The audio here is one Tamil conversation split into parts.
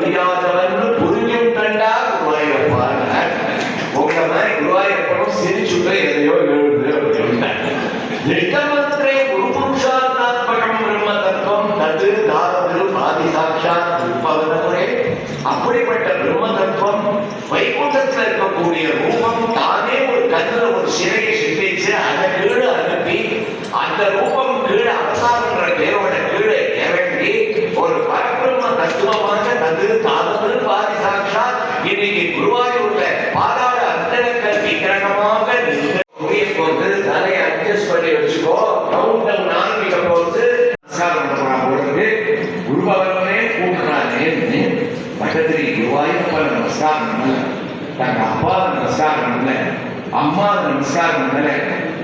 முடியாதவன் புரிஞ்சும் கண்டா குருவாயூரப்பான். உங்களை மாதிரி குருவாயூரப்பனும் சிரிச்சுட்டு எதையோ எழுது அப்படின்னு திட்டமத்திரே குரு புருஷாத்மாத்மகம் பிரம்ம தத்துவம் தது தாரது ஆதி சாட்சாத் உற்பவனமுறை. அப்படிப்பட்ட பிரம்ம தத்துவம் வைகுண்டத்தில் இருக்கக்கூடிய ரூபம் தானே ஒரு கண்ணுல ஒரு சிலையை சிந்திச்சு அதை கீழே அனுப்பி அந்த ரூபம் கீழே அவசாரன்ற தேவோட கீழே இறங்கி ஒரு பரபிரம்ம தத்துவமாக தது தாரது ஆதி சாட்சாத் இன்னைக்கு குருவாயூர்ல பாதாள அந்தரங்கள் விக்கிரகமாக போது தலையை அட்ஜஸ்ட் பண்ணி வச்சுக்கோ. கவுண்டர் நான்கில போது நமஸ்காரம் குருபவனே கூப்பிடுறானே பக்கத்திரி குருவாயூரப்ப நமஸ்காரம் பண்ணல, தங்க அப்பா நமஸ்காரம் பண்ணல, அம்மா நமஸ்காரம் பண்ணல,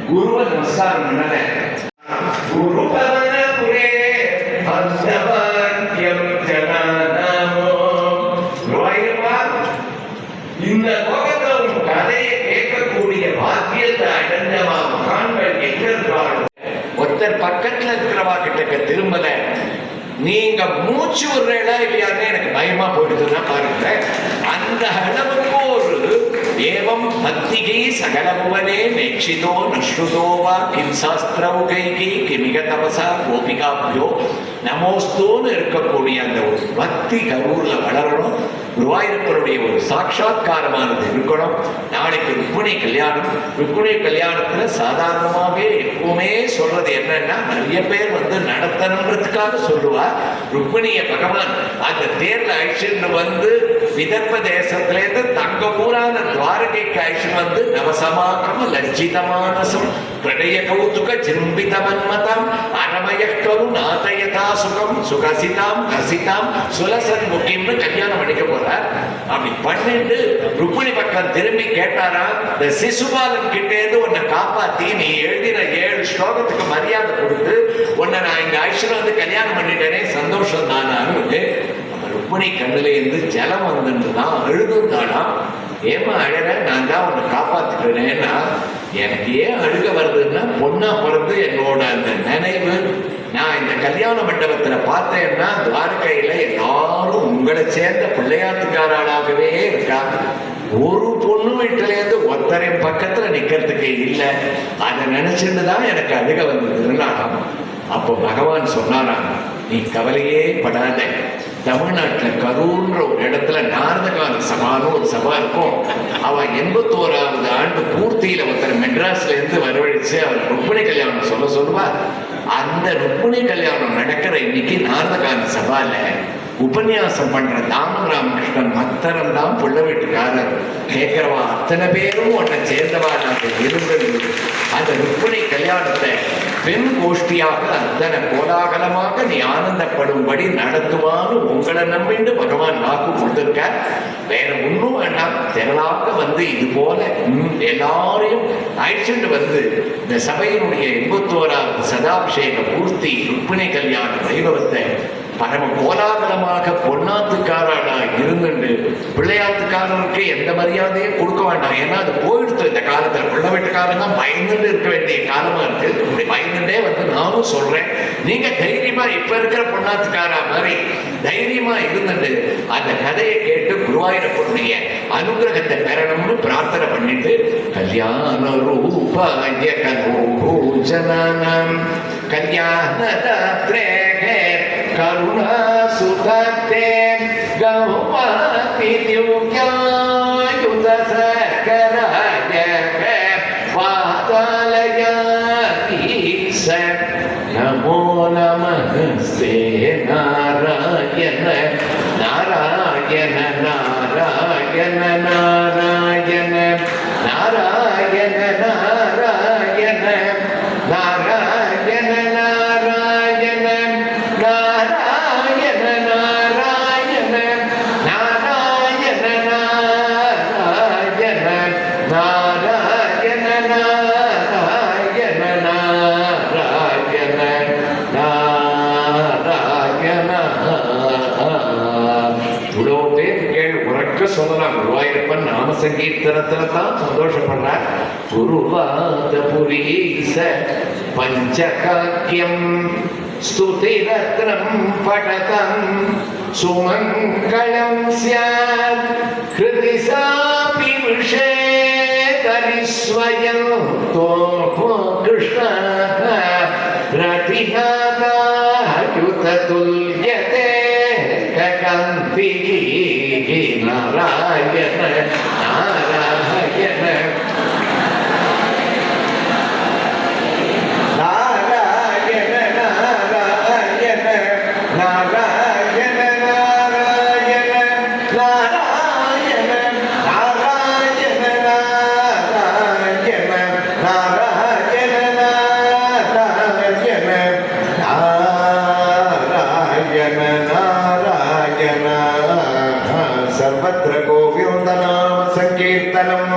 குருவ நமஸ்காரம் பண்ணல. குருபவன புரே அந்தவாக்கியம் ஜனானாமோ. குருவாயூரப்பா, இந்த லோகத்துல உன் கதையை கேட்கக்கூடிய பாக்கியத்தை அடைஞ்சவா மகான்கள் எங்க இருக்கிறார்கள்? ஒருத்தர் பக்கத்துல இருக்கிறவா கிட்ட திரும்பல, நீங்க மூச்சு விடுறா இல்லையான்னு எனக்கு பயமா போயிடுதுன்னா பாருங்க. அந்த அளவுக்கு ஒரு ஏவம் பக்திகை சகலபுவனே நேட்சிதோ நஸ்ருதோவா கிம் சாஸ்திரவுகைகி கிமிக தபசா கோபிகாபியோ நமோஸ்தோன்னு இருக்கக்கூடிய அந்த ஒரு பக்தி கரூர்ல வளரணும். குருவாயூரப்பருடைய ஒரு சாட்சாத்காரமானது இருக்கணும். நாளைக்கு ருக்மிணி கல்யாணம். ருக்மிணி கல்யாணத்துல சாதாரணமாகவே எப்பவுமே சொல்றது என்னன்னா, நிறைய பேர் நடத்தணுன்றதுக்காக சொல்லுவா. ருக்மிணிய பகவான் அந்த தேர்ல அழிச்சுன்னு விதர்ப்ப தேசத்திலேருந்து தங்க ஊரான துவாரகைக்கு அழிச்சு நவசமாக்கிரம லஜ்ஜிதமானசம் பிரடய கௌதுக ஜிம்பித மன்மதம் அரமயக்கரு நாதயதா சுகம் சுகசிதாம் கசிதாம் சுலசன் முக்கியம்னு கல்யாணம் பண்ணிக்க போறார். அப்படி பண்ணிட்டு ருக்மிணி பக்கம் திரும்பி கேட்டாரா, இந்த சிசுபாலன் கிட்டே இருந்து உன்னை காப்பாத்தி நீ எழுதின 7 ஸ்லோகத்துக்கு மரியாதை கொடுத்து உன்னை நான் இங்க ஐஸ்வர்யா கல்யாணம் பண்ணிட்டேனே சந்தோஷம் தானான்னு ருக்மிணி கண்ணுல இருந்து ஜலம் வந்துதான் அழுதுந்தானா. ஏமா அழற, நான் தான் உன்னை காப்பாத்துக்கிறேன்னா எனக்கு ஏன் அழுக வருதுன்னா, பொண்ணா பிறந்து என்னோட அந்த நினைவு நான் இந்த கல்யாண மண்டபத்துல பார்த்தேன்னா துவாரகையில எல்லாரும் உங்களை சேர்ந்த பிள்ளையாத்துக்காராளாகவே இருக்காங்க. ஒரு பொண்ணு வீட்டுல இருந்து ஒருத்தரின் பக்கத்துல நிக்கிறதுக்கு இல்லை. அதை நினைச்சுட்டு தான் எனக்கு அழுக வந்ததுன்னா, அப்போ பகவான் சொன்னாராம், நீ கவலையே படாத. தமிழ்நாட்டில் கரூர்ன்ற ஒரு இடத்துல நாரதகால சபான்னு ஒரு சபா இருக்கும். அவ 81வது ஆண்டு பூர்த்தியில ஒருத்தர் மெட்ராஸ்ல இருந்து வரவழைச்சு அவர் ருக்மிணி கல்யாணம் சொல்லுவார். அந்த ருக்மிணி கல்யாணம் நடக்கிற இன்னைக்கு நாரதகால சபால உபன்யாசம் பண்ற தாமன் ராமகிருஷ்ணன் மத்தரம் தான் புள்ள வீட்டுக்காரர். கேட்கிறவா அத்தனை பேரும் உன்னை சேர்ந்தவா நாங்கள் இருந்தது. அந்த ருக்மிணி கல்யாணத்தை பெண் கோஷ்டியாக அத்தனை கோலாகலமாக நீ ஆனந்தப்படும்படி நடத்துவான்னு உங்களை நம்பிண்டு பகவான் வாக்கு கொடுத்திருக்க. வேற ஒன்றும் வேண்டாம், திரளாக இது போல எல்லாரையும் அழைச்சிட்டு இந்த சபையினுடைய 81வது சதாபிஷேக பூர்த்தி ருக்மிணி கல்யாண வைபவத்தை பரம கோலாகலமாக பொன்னாத்துக்காரனா இருந்துட்டு பிள்ளையாத்துக்காரனுக்கு எந்த மரியாதையும் கொடுக்க வேண்டாம். ஏன்னா அது போயிடுத்து. இந்த காலத்துல பிள்ளை வீட்டுக்காரங்க பயந்துட்டு இருக்க வேண்டிய காலமா இருக்கு. இப்படி பயந்துட்டே நானும் சொல்றேன், நீங்க தைரியமா இப்ப இருக்கிற பொன்னாத்துக்காரா மாதிரி தைரியமா இருந்துட்டு அந்த கதையை கேட்டு குருவாயூரப்பனுடைய அனுகிரகத்தை பெறணும்னு பிரார்த்தனை பண்ணிட்டு கல்யாண ரூபாய கலோஜனம் கல்யாணதாத்ரே கருணா சுதத்தே கௌமாதி திவ்யாயுத சகராய பாதாலயாதீச நமோ நமஸ்தே நாராயண நாராயண நாராயண நாராயண நாராயண நாராயண நாராயண நாராயண நாராயண நாராயண நாராயண நாராயண நாராயண நாராயண நாராயண நாராயண. இவ்வளோ பேர் கேள் உறக்க சொல்லலாம். குருவாயூரப்பன் நாம சங்கீர்த்தனத்துல தான் சந்தோஷப்படுறார். குருவாத புரீச பஞ்சகாக்கியம் ஸ்துதி ரத்னம் படதம் सुमङ्गलं स्यात् हृदि सापि विषेतरि स्वयं कृष्णः रतिनाथायुततुल्यते ककान्तिः नारायण नारायण नारायण नारायण नारायण नारायण नारायण नारायण नारायण नारायण नारायण नारायण नारायण सर्वत्र गोविन्दनाम संकीर्तनम्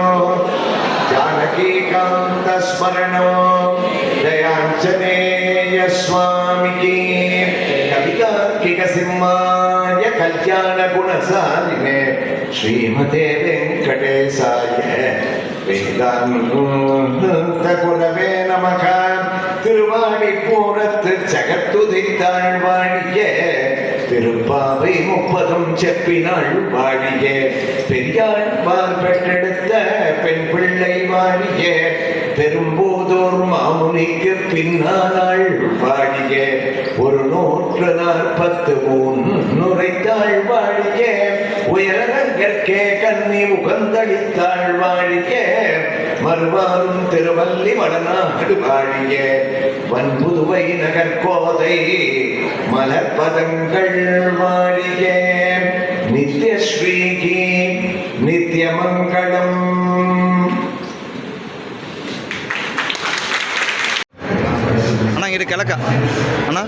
जानकीकान्तस्मरणम् जयाञ्जनेय स्वामी की कवितार्किकसिंहाय कल्याणगुणशालिने श्रीमते वेङ्कटेशाय वेदान्तगुरवे नमः திருவாடிப்பூரத்து ஜகத்துதைத்தாழ்வாழிய திருப்பாவை 30 செப்பினாள் வாழிய பெரியாழ்வார் பெற்றெடுத்த பெண் பிள்ளை வாழிய பெரும்போதோர் மாமுனிக்கு பின்னாள் வாழிய 143 நுரைத்தாள் வாழிய உயரங்கற்கே கண்ணி உகந்தளித்தாள் வாழிய மறுவாரும் திருவல்லி வடநாடு வாழிய வன்புதுவை நகர்கோதை மலர்பதங்கள் வாழிய நித்யஸ்ரீகி நித்யமங்கலம். அண்ணா இங்கிட்ட கிழக்கா அண்ணா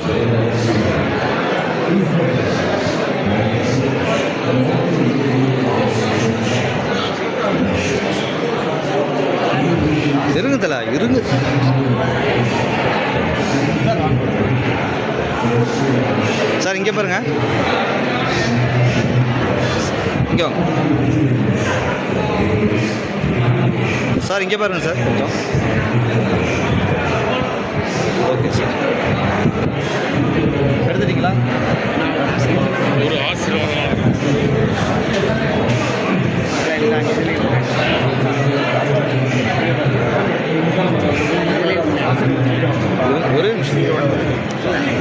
இருங்க தல இருங்க சார் இங்கே பாருங்க இங்கே வாங்க சார் இங்கே பாருங்க சார் கொஞ்சம் ஓகே சார் எடுத்துட்டீங்களா ஒரு ஆசீர்வாதம் ஒரு நிமிஷம்